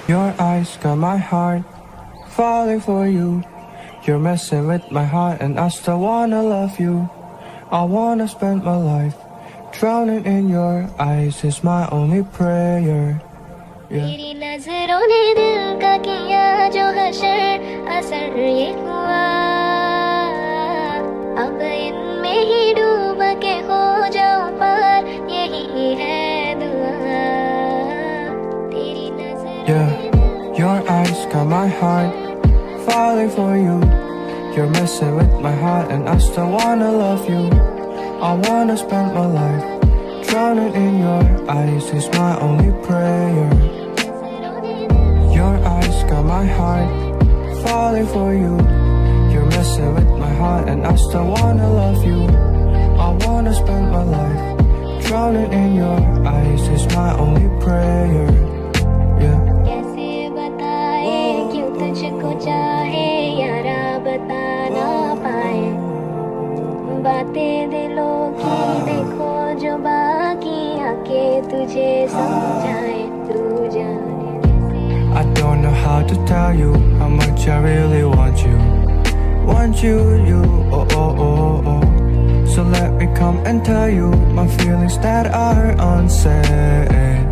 Your eyes got my heart falling for you. You're messing with my heart and I still wanna love you. I wanna spend my life drowning in your eyes is my only prayer. तेरी नजरों ने दिल का किया जो हशर असर ये हुआ, अब इनमें ही डूब के हो जाऊं पार, यही है दुआ। तेरी नजरों Your eyes got my heart falling for you. You're messing with my heart and I still wanna love you. I wanna spend my life drowning in your eyes is my only prayer. Your eyes got my heart falling for you. You're messing with my heart and I still wanna love you. I wanna spend my life drowning in your eyes is my only prayer. कैसे बताए क्यों तुझको चाहे यारा, बता ना पाए बातें दिलों की, देखो जो बाकी आके तुझे समझाए, तू जाने। I don't know how to tell you how much I really want you. Want you, oh oh oh oh. So let me come and tell you my feelings that are unsaid.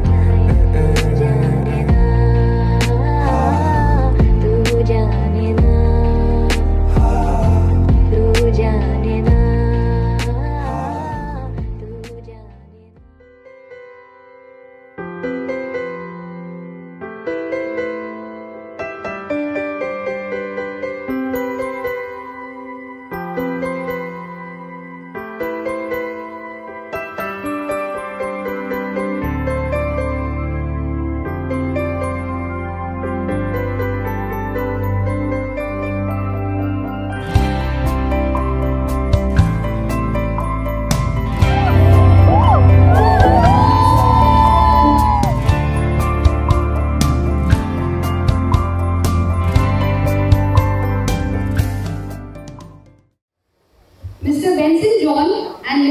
Mr. Benson John and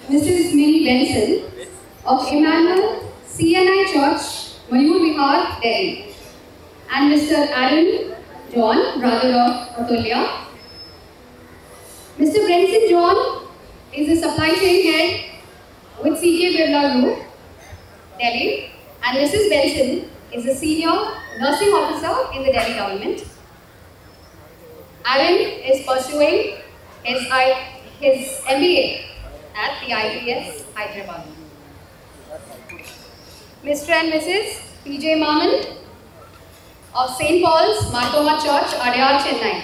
Mrs. Mary Benson of Emmanuel CNI Church, Mayur Vihar, Delhi, and Mr. Aaron John, brother of Atulya. Mr. Benson John is a supply chain head with CK Birla Group, Delhi, and Mrs. Benson is a senior nursing officer in the Delhi government. Aaron is pursuing his MBA at the ITS Hyderabad. Mr. and Mrs. PJ Maman of St. Paul's Martoma Church, Adyar, Chennai.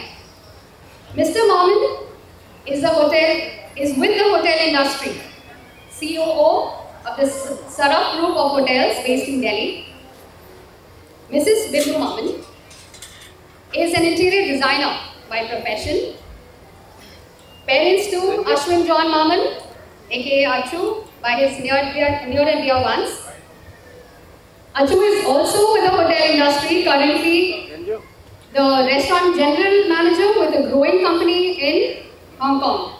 Mr. Maman is with the hotel industry, COO of the Saraf Group of Hotels based in Delhi. Mrs. Bindu Maman is an interior designer by profession. Parents to Ashwin John Maman, aka Achu, by his near and dear ones. Achu is also with the hotel industry, currently the restaurant general manager with a growing company in Hong Kong.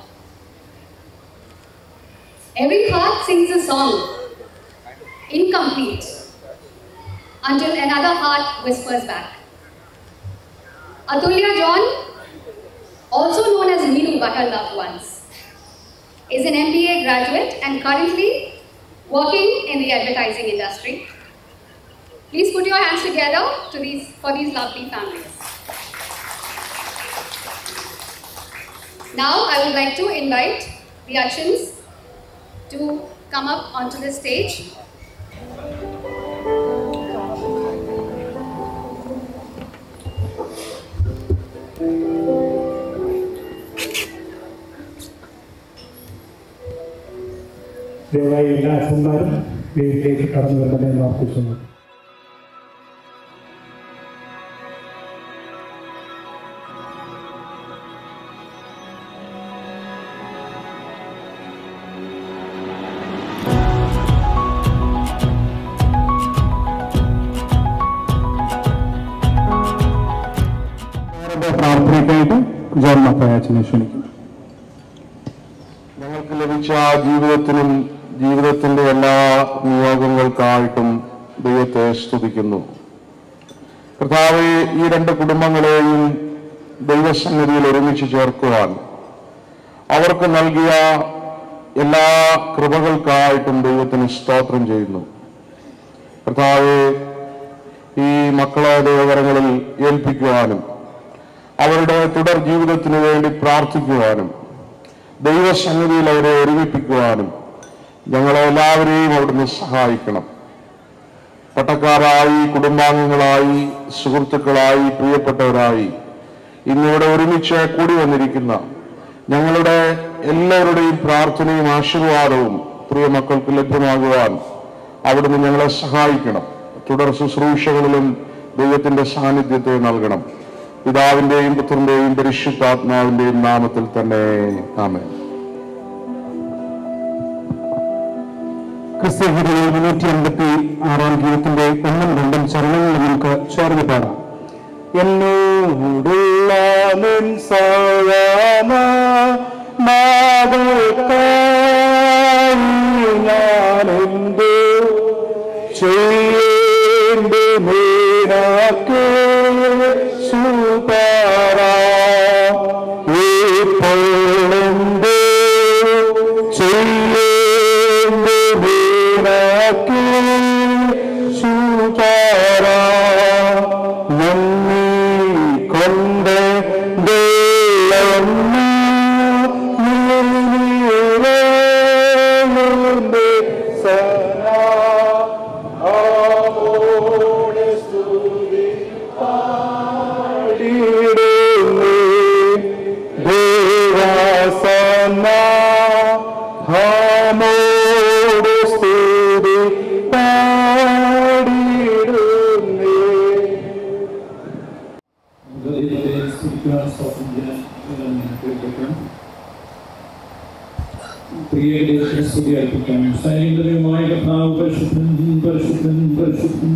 Every heart sings a song, incomplete, until another heart whispers back. Atulya John, also known as Meenu by her loved ones, is an MBA graduate and currently working in the advertising industry. Please put your hands together for these lovely families. Now I would like to invite the Achins to come up onto the stage. ദയവായി എല്ലാ അച്ഛന്മാരും വീട്ടിലേക്ക് കടന്നു വരണമെന്ന് ഓർപ്പിക്കുന്നു. പ്രാർത്ഥനയ്ക്കായിട്ട് John മത്തായച്ചനെ ക്ഷണിക്കുന്നു. ഞങ്ങൾക്ക് ലഭിച്ച ജീവിതത്തിനും ജീവിതത്തിന്റെ എല്ലാ നിയോഗങ്ങൾക്കായിട്ടും ദൈവത്തെ സ്തുതിക്കുന്നു. കർത്താവേ, ഈ രണ്ട് കുടുംബങ്ങളെയും ദൈവസന്നിധിയിൽ ഒരുമിച്ച് ചേർക്കുവാൻ അവർക്ക് നൽകിയ എല്ലാ കൃപകൾക്കായിട്ടും ദൈവത്തിന് സ്തോത്രം ചെയ്യുന്നു. കർത്താവേ, ഈ മക്കളെ ദൈവകരങ്ങളിൽ ഏൽപ്പിക്കുവാനും അവരുടെ തുടർ ജീവിതത്തിന് വേണ്ടി പ്രാർത്ഥിക്കുവാനും ദൈവസന്നിധിയിൽ അവരെ ഒരുമിപ്പിക്കുവാനും ഞങ്ങളെ എല്ലാവരെയും അവിടുന്ന് സഹായിക്കണം. പട്ടക്കാരായി, കുടുംബാംഗങ്ങളായി, സുഹൃത്തുക്കളായി, പ്രിയപ്പെട്ടവരായി ഇന്നിവിടെ ഒരുമിച്ച് കൂടി വന്നിരിക്കുന്ന ഞങ്ങളുടെ എല്ലാവരുടെയും പ്രാർത്ഥനയും ആശീർവാദവും പ്രിയ മക്കൾക്ക് ലഭ്യമാകുവാൻ അവിടുന്ന് ഞങ്ങളെ സഹായിക്കണം. തുടർ ശുശ്രൂഷകളിലും ദൈവത്തിന്റെ സാന്നിധ്യത്തെ നൽകണം. പിതാവിന്റെയും പുത്രന്റെയും പരിശുദ്ധാത്മാവിന്റെയും നാമത്തിൽ തന്നെ ആമേൻ. ക്രിസ്ത്യഗീതം 286 ഗീതത്തിന്റെ 1-2 ചരണങ്ങൾ നമുക്ക് ചേർന്ന് പാടാം. എന്നോടുള്ള നിൻ സഹന ഞാനെന്തോ ചെയ്യേണ്ടേ സുപാര ഇപ്പോഴെന്തോ സുപാര നന്ദി കൊണ്ട് സൈനികമായ കർത്താവ് പരിശുദ്ധൻ പരിശുദ്ധൻ പരിശുദ്ധൻ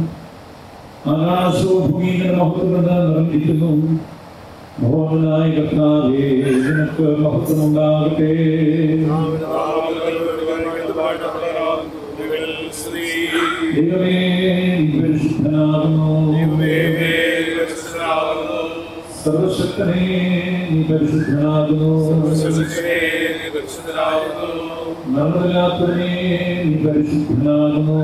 ആകാശവും ഭൂമിയുടെ മഹത്വം നിറഞ്ഞിരിക്കുന്നു. ഭഗവാനായ കർത്താവേ, നിനക്ക് മഹത്വം ഉണ്ടാകട്ടെ. ദൈവമേ, നീ പരിശുദ്ധനാകുന്നു. സർവശക്തനേ, നീ പരിശുദ്ധനാകുന്നു. നന്മയില്ലാത്തവനേ, നീ പരിശുദ്ധനാകുന്നു.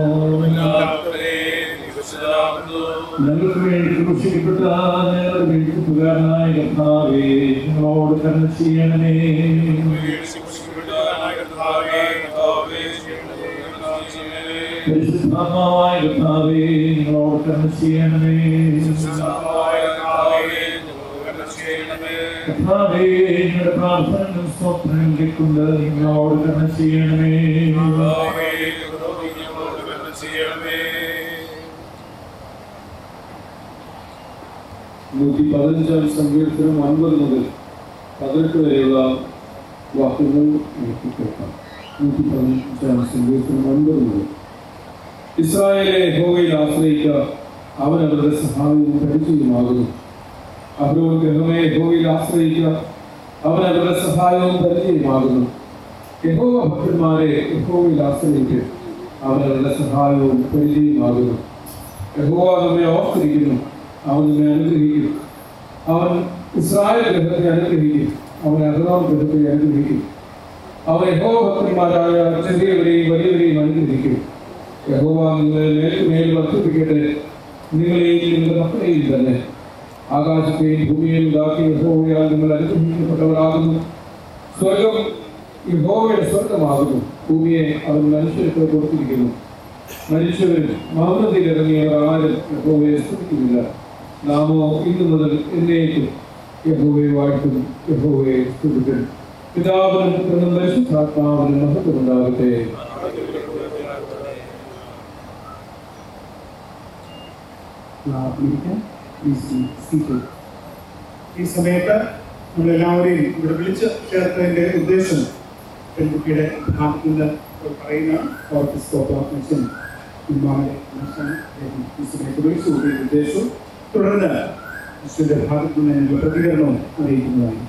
ഞങ്ങൾക്ക് വേണ്ടി ക്രൂശിക്കപ്പെട്ട ഞങ്ങളുടെ വീഴ്ചക്കാരനായ കർത്താവേ, ഞങ്ങളോട് കരുണ ചെയ്യണമേ. പരിശുദ്ധാത്മാവായ കർത്താവേ, ഞങ്ങളോട് കരുണ ചെയ്യണമേ. കർത്താവേ, ഞങ്ങളുടെ പ്രാർത്ഥനകളും സ്തോത്രങ്ങളും കേൾക്കൊണ്ട് ഞങ്ങളോട് കരുണ ചെയ്യണമേ. 115 സങ്കീർത്തനം 9 മുതൽ 18 വരെയുള്ള വാക്കുകൾ നമുക്ക് കേൾക്കാം. 115 സങ്കീർത്തനം 9 മുതൽ. ഇസ്രായേലെ യഹോവയിൽ ആശ്രയിക്കുക, അവൻ അവരുടെ സഹായവും പരിചയമാകുന്നു. അഹ്റോൻ ഗൃഹമേ, യഹോവയിൽ ആശ്രയിക്കുക, അവൻ അവരുടെ സഹായവും പരിചയമാകുന്നു. യഹോവ ഭക്തന്മാരെ, യഹോവയിൽ ആശ്രയിക്കുക, അവൻ അവരുടെ സഹായവും പരിചയമാകുന്നു. യഹോവ നമ്മെ ഓർത്തിരിക്കുന്നു, അവൻ നമ്മെ അനുഗ്രഹിക്കും. അവൻ ഇസ്രായേൽ ഗൃഹത്തെ അനുഗ്രഹിക്കും, അവൻ അഹ്റോൻ ഗൃഹത്തെ അനുഗ്രഹിക്കും. അവൻ യഹോവ ഭക്തന്മാരായ ചെറിയവരെയും വലിയവരെയും അനുഗ്രഹിക്കും. യഹോവ നിങ്ങളെ മേൽക്കുമേൽ വർദ്ധിപ്പിക്കട്ടെ, നിങ്ങളെയും നിങ്ങളുടെ മക്കളെയും തന്നെ. ആകാശത്തെയും ഭൂമിയെയും ഉണ്ടാക്കിയ യഹോവയാൽ നിങ്ങൾ അനുഗ്രഹിക്കപ്പെട്ടവരാകുന്നു. സ്വർഗം യഹോവയുടെ സ്വർഗമാകുന്നു, ഭൂമിയെ അവൻ മനുഷ്യർക്ക് കൊടുത്തിരിക്കുന്നു. മരിച്ചവരും മൗനത്തിൽ ഇറങ്ങിയവർ ആരും യഹോവയെ സ്തുതിക്കുന്നില്ല. നാമോ ഇന്നു മുതൽ എന്നേക്കും യഹോവയെ വാഴ്ത്തും, യഹോവയെ സ്തുതിക്കും. പിതാവിനും പുത്രനും പരിശുദ്ധാത്മാവിനും മഹത്വമുണ്ടാകട്ടെ. ഈ സമയത്ത് നമ്മളെല്ലാവരെയും ഇവിടെ വിളിച്ച് ചേർത്തതിൻ്റെ ഉദ്ദേശം പെൺകുട്ടിയുടെ ഭാഗത്ത് നിന്ന് പറയുന്ന ഉദ്ദേശവും തുടർന്ന് വിശുദ്ധ ഭാഗത്ത് നിന്ന് പ്രതികരണവും അറിയിക്കുന്നതാണ്.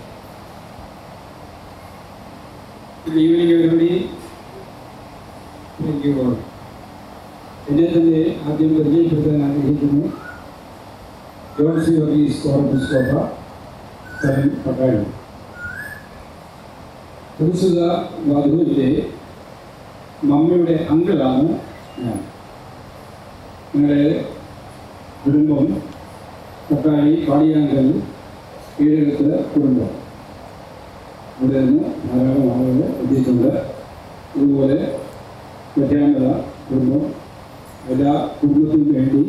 എന്നെ തന്നെ ആദ്യം പരിചയപ്പെടുത്താൻ ആഗ്രഹിക്കുന്നു. ജോൺസി വർഗീസ് കോറബിസ്കോപ്പ സ്ഥലം പട്ടാഴി. പുതുസുക വധുവിൻ്റെ മമ്മിയുടെ അങ്കിളാണ് ഞാൻ. ഞങ്ങളുടെ കുടുംബം പട്ടാഴി പാടിയാങ്കൽ കീഴകത്ത് കുടുംബം. ഇവിടെ നിന്ന് ധാരാളം ആളുകൾ എത്തിയിട്ടുണ്ട്. അതുപോലെ പറ്റാമല കുടുംബം എല്ലാ കുടുംബത്തിനും വേണ്ടി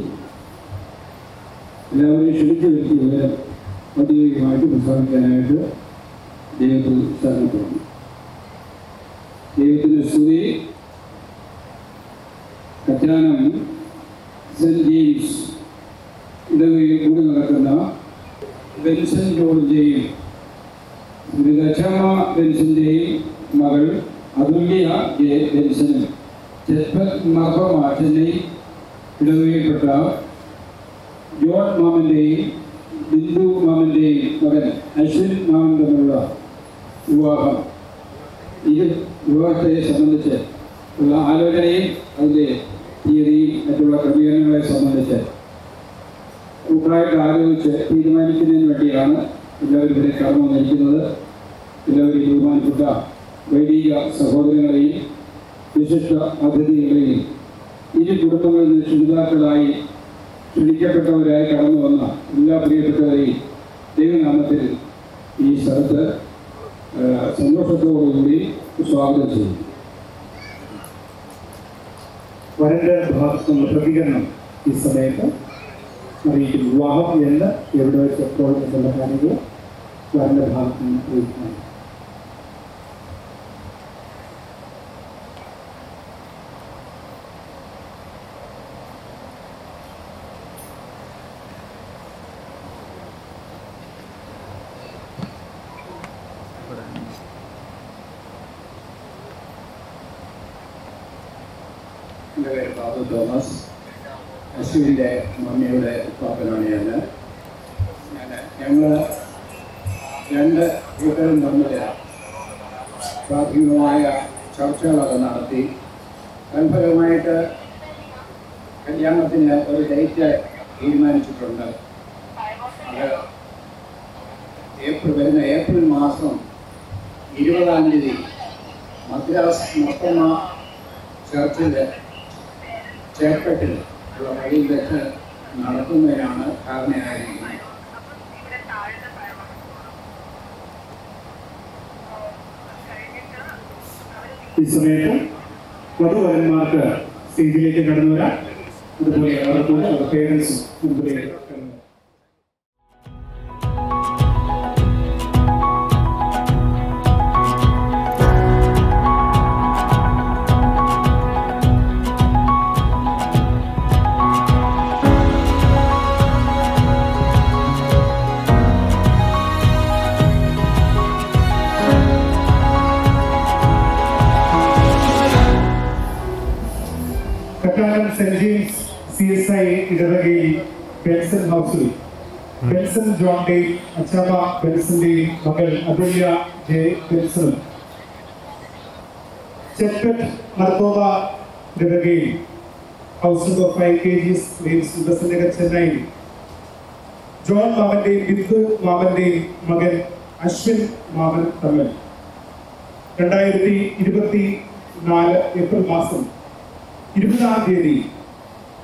എല്ലാവരെയും ക്ഷണിച്ചു വരുത്തി ഇവരെ ഔദ്യോഗികമായിട്ട് പ്രസ്താവിക്കാനായിട്ട് ദൈവത്തിൽ ശരണപ്പെടുന്നു. ദൈവത്തിൻ്റെ സ്തുതി. കറ്റാനം സെൻറ്റ് ജെയിംസ് ഇടവകയിൽ കൂടി നടക്കുന്ന ബെൻസൺ ജോർജിൻ്റെയും ലക്ഷമ ബെൻസൻ്റെയും മകൾ അതുല്യ ജെ ബെൻസനും മർമ്മ ചെന്നൈ ഇടവകയിൽപ്പെട്ട ജോൺ മാമൻ്റെയും ബിന്ദു മാമൻ്റെയും മകൻ അശ്വിൻ മാമൻ തമ്മിലുള്ള വിവാഹം. ഈ വിവാഹത്തെ സംബന്ധിച്ച് ഉള്ള ആലോചനയും അതിൻ്റെ തീയതിയും മറ്റുള്ള ക്രമീകരണങ്ങളെ സംബന്ധിച്ച് കൂട്ടായിട്ട് ആലോചിച്ച് തീരുമാനിക്കുന്നതിന് വേണ്ടിയാണ് എല്ലാവരും ഇതിനെ കടന്നു വന്നിരിക്കുന്നത്. എല്ലാവരും തീരുമാനിപ്പെട്ട വൈദിക സഹോദരങ്ങളെയും വിശിഷ്ട അതിഥികളെയും ഇരു കുടുംബങ്ങളിൽ നിന്ന് ക്ഷണിതാക്കളായി ക്ഷണിക്കപ്പെട്ടവരായി കടന്നു വന്ന എല്ലാ പ്രിയപ്പെട്ടവരെയും ദൈവനാമത്തിൽ ഈ സ്ഥലത്ത് സന്തോഷത്തോടുകൂടി സ്വാഗതം ചെയ്യും. വരൻ്റെ ഭാഗത്തുനിന്നുള്ള പ്രതികരണം ഈ സമയത്ത് അറിയിക്കും. വിവാഹം എന്ന് എവിടെ വെച്ച് എപ്പോൾ എന്നുള്ള കാര്യങ്ങൾ വരൻ്റെ ഭാഗത്ത് നിന്ന് അറിയിക്കണം. എൻ്റെ പേര് ബാബു തോമസ്. അശ്വിൻ്റെ മമ്മിയുടെ പാപ്പനാണ് ഞങ്ങൾ രണ്ട് വീട്ടുകളും തമ്മിൽ പ്രാഥമികമായ ചർച്ചകളൊക്കെ നടത്തി തൽഫലമായിട്ട് കല്യാണത്തിന് ഒരു ഡേറ്റ് തീരുമാനിച്ചിട്ടുണ്ട്. അത് ഏപ്രിൽ മാസം 20-ാം തീയതി മദ്രാസ് മർത്തമ ചർച്ചിൽ ചേർപ്പറ്റിൽ ഉള്ള വഴിയിൽ വെച്ച് നടത്തുന്നതിനാണ് ധാരണയായിരിക്കുന്നത്. ഈ സമയത്ത് വധുവരന്മാർക്ക് സ്റ്റേജിലേക്ക് കടന്നു വരാം. അതുപോലെ അവർക്ക് പേരൻസും മുമ്പിലേക്ക് കടന്നു. സെന്റ് ജെയിംസ് CSI ഇടവകയിൽ ബെൻസൺ ഹൗസിൽ ബെൻസൺ ജോണിന്റെയും അച്ചാമ്മ ബെൻസന്റെയും മകൾ അതുല്യ ജെ ബെൻസണും ചെപ്പറ്റ് മർത്തോവ ഇടവകയിൽ house of 5 kgs Nagar Chennai John മാമന്റെയും ബിന്ദു മാമന്റെയും മകൻ അശ്വിൻ മാമൻ തമ്മിൽ 2024 ഏപ്രിൽ മാസം 20-ാം തീയതി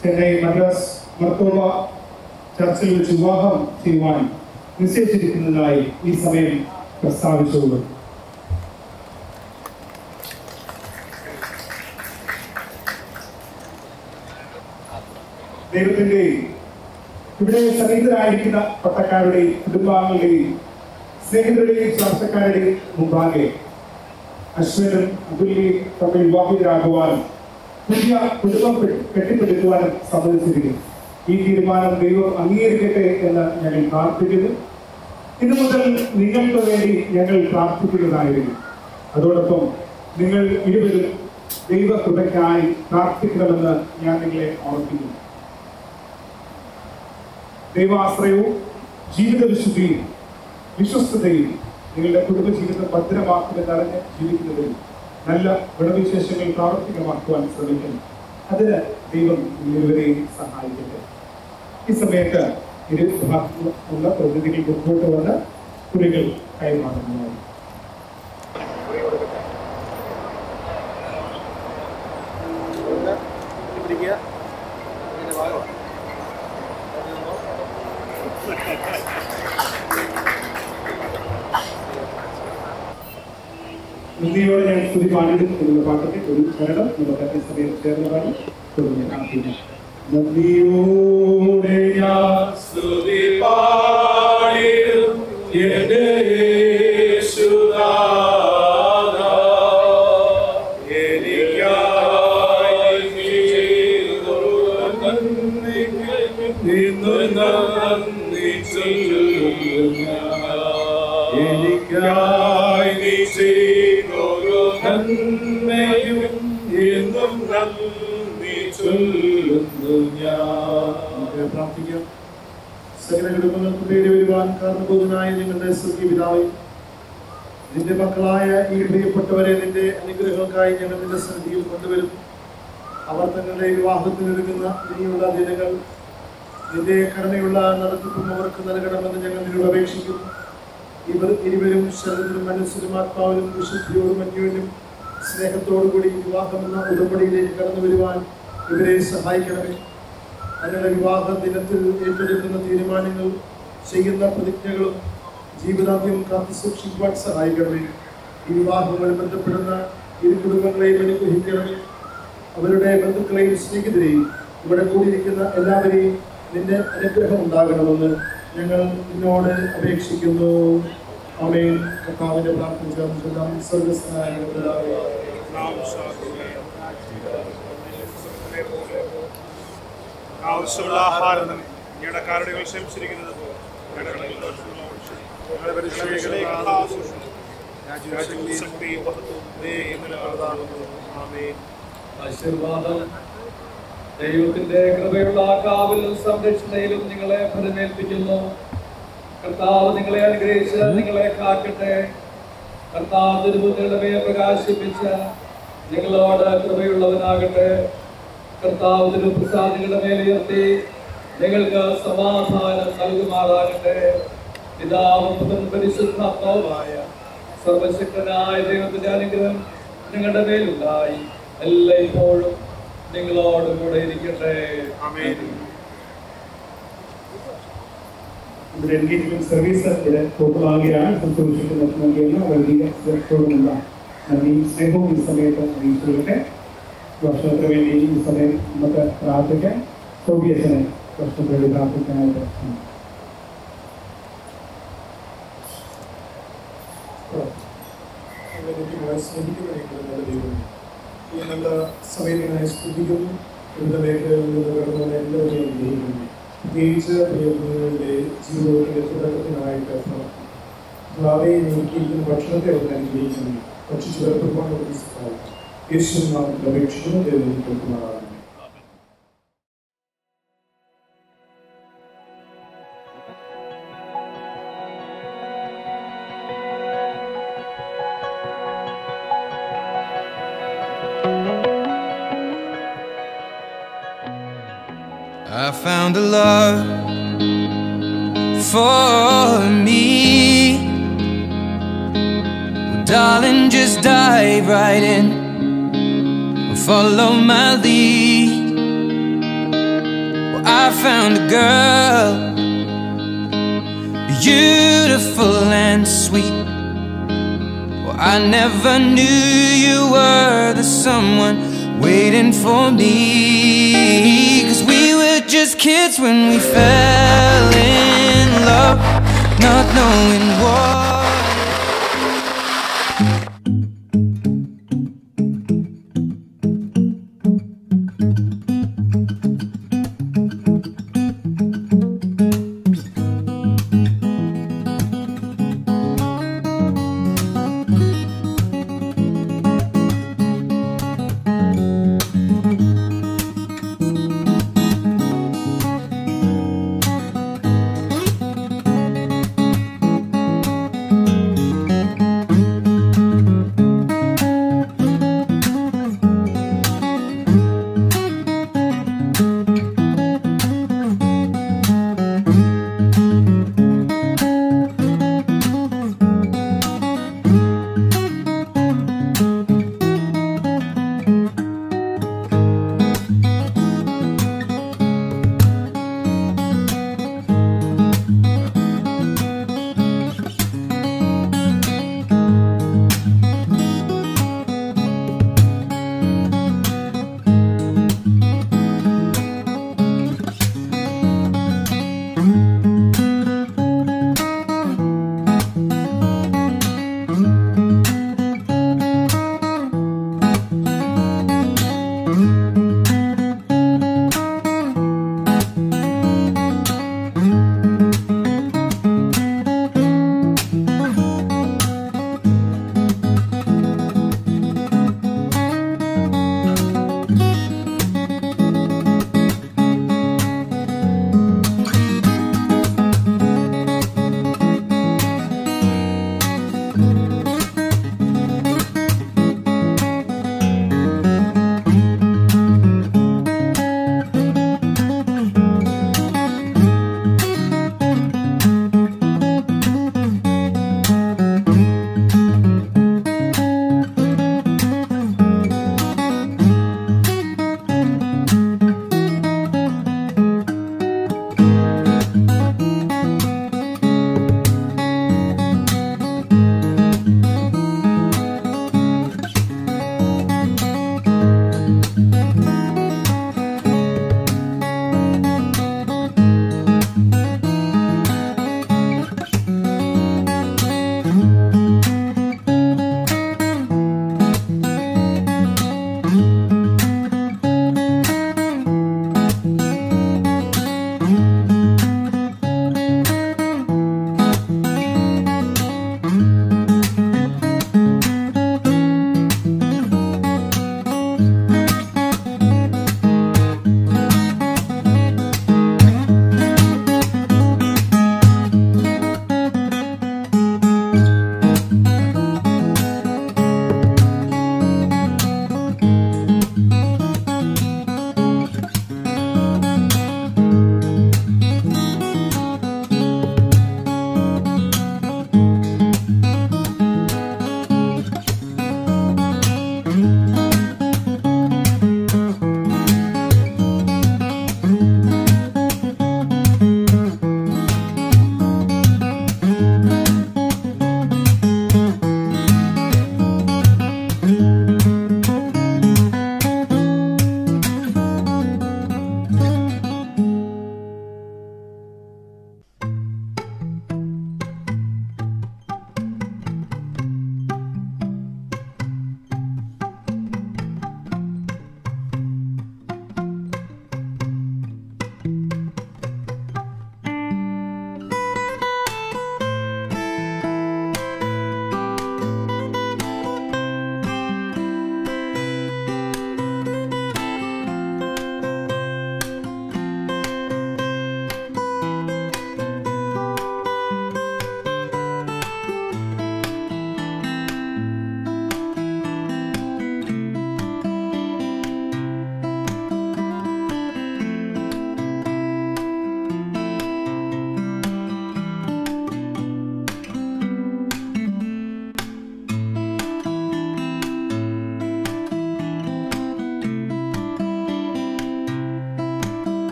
ചെന്നൈ മദ്രാസ് മർത്തോവ ചർച്ചിൽ വെച്ച് വിവാഹം ചെയ്യുവാൻ നിശ്ചയിച്ചിരിക്കുന്നതായി ഈ സമയം പ്രസ്താവിച്ചുകൊണ്ട് ദൈവത്തിന്റെയും ഇവിടെ സന്നിഹിതരായിരിക്കുന്ന പട്ടക്കാരുടെയും കുടുംബാംഗങ്ങളുടെയും സ്നേഹിതരുടെയും ചർച്ചക്കാരുടെയും മുമ്പാകെ അശ്വനും അതുല്യയും തമ്മിൽ വിവാഹിതരാകുവാനും പുതിയ കുടുംബം കെട്ടിപ്പടുക്കുവാനും സമ്മതിച്ചിരിക്കുന്നു. ഈ തീരുമാനം ദൈവം അംഗീകരിക്കട്ടെ എന്ന് ഞങ്ങൾ പ്രാർത്ഥിക്കുന്നു. ഇന്നു മുതൽ നിങ്ങൾക്ക് വേണ്ടി ഞങ്ങൾ പ്രാർത്ഥിക്കുന്നതായിരുന്നു. അതോടൊപ്പം നിങ്ങൾ ഇരുവരും ദൈവകൃപയ്ക്കായി പ്രാർത്ഥിക്കണമെന്ന് ഞാൻ നിങ്ങളെ ഓർമ്മിക്കുന്നു. ദൈവാശ്രയവും ജീവിത വിശുദ്ധിയും വിശ്വസ്തതയും നിങ്ങളുടെ കുടുംബജീവിതം ഭദ്രമാക്കുമെന്നറിഞ്ഞ് ജീവിക്കുന്നതിൽ നല്ല ഗുണവിശേഷങ്ങൾ പ്രാവർത്തികമാക്കുവാൻ ശ്രമിക്കുന്നു. അതിന് ദൈവം ഇരുവരെയും സഹായിക്കട്ടെ. ഈ സമയത്ത് ഇരു ഭാഗത്തുള്ള പ്രതിനിധികൾ മുമ്പോട്ട് വന്ന് കുറികൾ കൈമാറുന്നതാണ്. നന്ദിയോടെ ഞാൻ സ്തുതി പാടിടും എന്നുള്ള പാട്ടിന്റെ ഒരു ചരണം നമുക്ക് സമയം ചേർന്ന് പാടി തുടങ്ങി. നന്ദിയോടെ ഞാൻ സ്തുതി പാടിടും എന്റെ യേശുനാഥാ, എനിക്കായി ചെയ്തൊരു നന്മയ്ക്ക് ഇന്നു നന്ദി ചൊല്ലുന്നു. എനിക്കായി നീ ചെയ്തൊരു നന്മയും എന്നും നന്ദി ചൊല്ലുന്നു ഞാൻ. പ്രാർത്ഥിക്കാം. സകല കുടുംബങ്ങൾക്ക് പേര് വരുവാൻ കാരണബോധനായ നിങ്ങളുടെ സ്വർഗീയ പിതാവേ, നിന്റെ മക്കളായ ഈ പ്രിയപ്പെട്ടവരെ നിന്റെ അനുഗ്രഹങ്ങൾക്കായി ഞങ്ങൾ നിന്റെ സന്നിധിയിൽ കൊണ്ടുവരും. അവർ തങ്ങളുടെ വിവാഹത്തിനൊരുങ്ങുന്ന ഇനിയുള്ള ദിനങ്ങൾ നിന്റെ കരുണയുള്ള നടത്തിപ്പും അവർക്ക് നൽകണമെന്ന് ഞങ്ങൾ നിന്നോട് അപേക്ഷിക്കുന്നു. ഇവർ ഇരുവരും ശരീരത്തിലും മനസ്സിലും ആത്മാവിലും വിശുദ്ധിയോടും അന്യോന്യം സ്നേഹത്തോടുകൂടി വിവാഹമെന്ന ഉടമ്പടിയിലേക്ക് കടന്നു വരുവാൻ ഇവരെ സഹായിക്കണമേ. ഞങ്ങളുടെ വിവാഹ ദിനത്തിൽ ഏറ്റെടുക്കുന്ന തീരുമാനങ്ങൾ, ചെയ്യുന്ന പ്രതിജ്ഞകളും ജീവിതാന്ത്യം കാത്തു സൂക്ഷിക്കുവാൻ സഹായിക്കണമേ. ഈ വിവാഹങ്ങൾ ബന്ധപ്പെടുന്ന ഇരു കുടുംബങ്ങളെയും അനുഗ്രഹിക്കണമേ. അവരുടെ ബന്ധുക്കളെയും സ്നേഹിതരെയും ഇവിടെ കൂടിയിരിക്കുന്ന എല്ലാവരെയും നിന്റെ അനുഗ്രഹം ഉണ്ടാകണമെന്ന് ഞങ്ങൾ നിന്നോട് അപേക്ഷിക്കുന്നു. ആമേൻ. കർത്താവിന്റെ പ്രാർത്ഥന ചേർന്ന് സ്വർഗ്ഗസ്ഥനായ പിതാവേ, ആവശ്യമുള്ള ആഹാരം ഞങ്ങളുടെ കാരുണ്യങ്ങൾ ക്ഷമിച്ചിരിക്കുന്നത് ദൈവത്തിന്റെ കൃപയുള്ള കാവലും സംരക്ഷണയിലും നിങ്ങളെ ഫലമേൽപ്പിക്കുന്നു. കർത്താവ് നിങ്ങളെ അനുഗ്രഹിച്ച് നിങ്ങളെ കാക്കട്ടെ. കർത്താവ് തിരുമുഖങ്ങളുടെ മേൽ പ്രകാശിപ്പിച്ച നിങ്ങളോട് കൃപയുള്ളവനാകട്ടെ. കർത്താവ് തിരുപ്രസാദികളുടെ മേലുയർത്തി നിങ്ങൾക്ക് സമാധാനം നൽകുമാറാകട്ടെ. പിതാവും പുത്രനും പരിശുദ്ധാത്മാവുമായ സർവശക്തനായ ദൈവത്തിന്റെ അനുഗ്രഹം നിങ്ങളുടെ മേലുണ്ടായി എല്ലായ്പ്പോഴും നിങ്ങളോട് കൂടെ ഇരിക്കട്ടെ. ആമേൻ. ഇവിടെ എൻഗേജ്മെന്റ് സർവീസ് പൂർണ്ണമാകുകയാണ്. സന്തോഷിക്കുന്ന വർഗീയത്തോടുമുള്ള നന്ദിയും സ്നേഹവും ഈ സമയത്ത് അറിയിച്ചുകൊള്ളട്ടെ. ഭക്ഷണത്തിന് വേണ്ടി ഈ സമയം നമുക്ക് പ്രാർത്ഥിക്കാം. സൗകര്യത്തിന് ഭക്ഷണത്തിന് വേണ്ടി പ്രാർത്ഥിക്കാനായിട്ട് ഈ നല്ല സമയത്തിനായി സ്തുതിക്കുന്നു. വിവിധ മേഖലകളിൽ നിന്ന് കടന്നുകൊണ്ട് എല്ലാവരെയും അനുഗ്രഹിക്കുന്നു. പ്രത്യേകിച്ച് പ്രിയപ്പെട്ടവരുടെ ജീവിതത്തിന്റെ തുടക്കത്തിനായിട്ട് ഭാവിയെ നോക്കിയിരിക്കുന്ന ഭക്ഷണത്തെ അവർ അനുഗ്രഹിക്കുന്നു. ഭക്ഷിച്ചു വേർപ്പെടുവാൻ യേശു നാമത്തിൽ അപേക്ഷിക്കുന്നു. ദൈവം കേൾക്കുമാറാകുന്നു. I found a love for me. Well, darling, just dive right in and follow my lead. Well, I found a girl, beautiful and sweet. Well, I never knew you were the someone waiting for me. 'Cause we were just kids when we fell in love, not knowing what.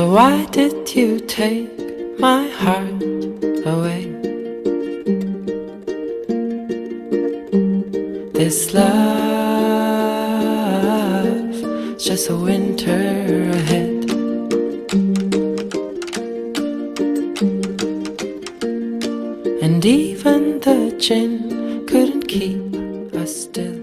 So why did you take my heart away? This love's just a winter ahead. And even the gin couldn't keep us still.